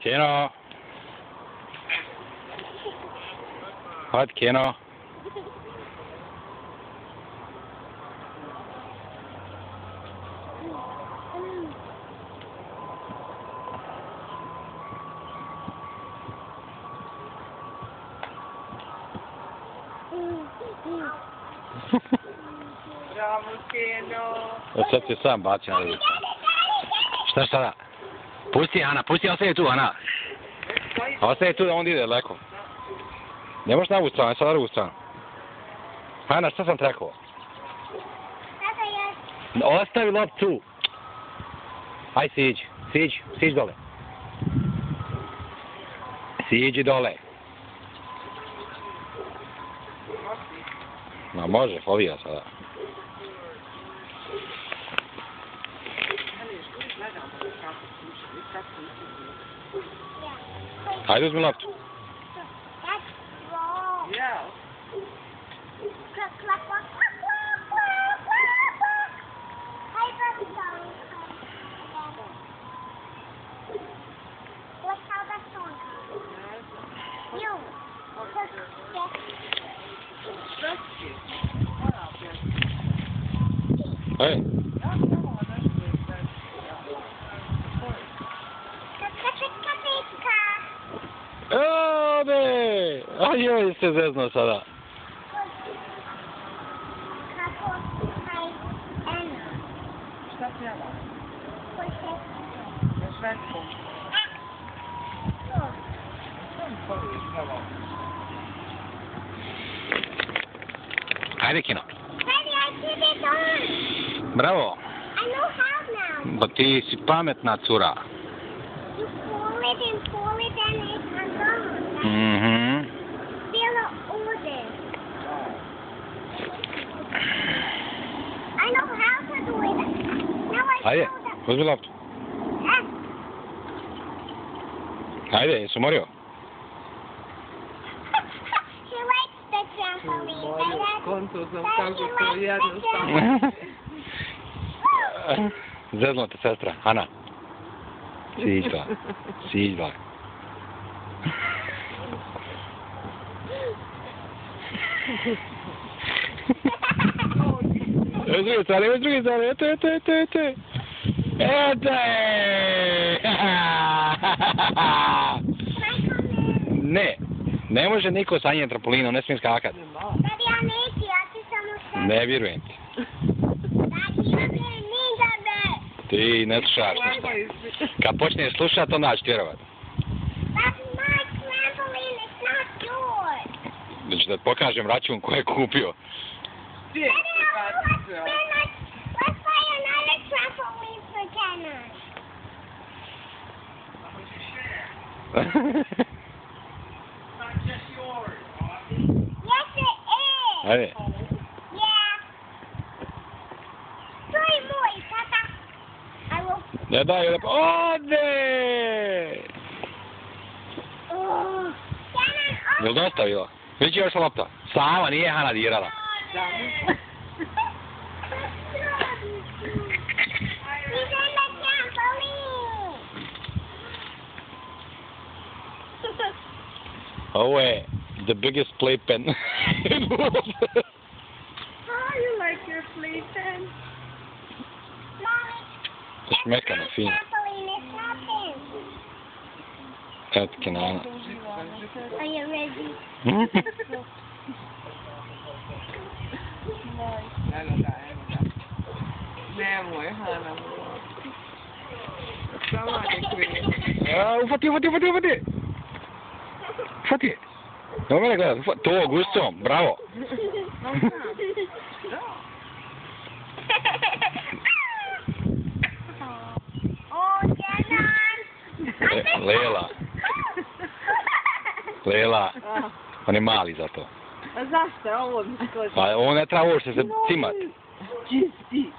Keno. Hadi Keno. Bravo, Keno. Sad se sam baci na ruku. Šta sada? Pusti, Ana, pusti, ostaje tu, Ana. Ostaje tu da on ide leko. Ne možeš na ovu stranu, sad na drugu stranu. Ana, šta sam trekao? Ostavi loptu tu. Aj, siđi dole. Siđi dole. Ma može, folija sada. Hajde uzmi loptu. Yeah. Look how that song goes. You. Hej. Ode! Ajoj, se zezno sada. Šta treba? Na švedskom. Hajde, Kino. Daddy, I did it on. Bravo. I know how now. Pa ti si pametna cura. You pull it and it comes on. Mhm. Feel it order. I know how to do it. Now I Hajde, know that. uzmi loptu. Hajde, jesi umorio? She likes the trampoline. Konto sam kako to jednostavno. Zezno te sestra, Ana. Siđi dole. Uz druge strane, eto. Ne može niko sa njim trampolinom, ne smije skakat. Daddy, ja neću, ja ću samo sad. Ne vjerujem ti. Daddy, ja nisam be. Ti ne slušaš ništa. Kad počneš slušat, onda ću ti vjerovat. That's my trampoline, it's not yours. Da ću da ti pokažem račun ko je kupio. Gdje? Let's buy another trampoline for Kenna. Yes, it is. Hajde. Yeah. Three more, Tata. I will. Ne daj, ode! Kenna, Jel dosta bilo? Vidi još lopta. Sama, nije Hana dirala. He's in the trampoline. Ovo je the biggest playpen in the world. How you like your playpen? Mommy, Šmekano, fino. trampoline is nothing. Eto, Kenana. Are you ready? Evo ga. Nemoj, Hana. Sama nek vidi. Ufati. Ufati. Evo mene gledat, to, gustom, bravo. Oh, Kenan. Lela, on je mali za to. A zašto? Ovo mi skoči. Pa on ne treba uopšte se cimat. Čisti.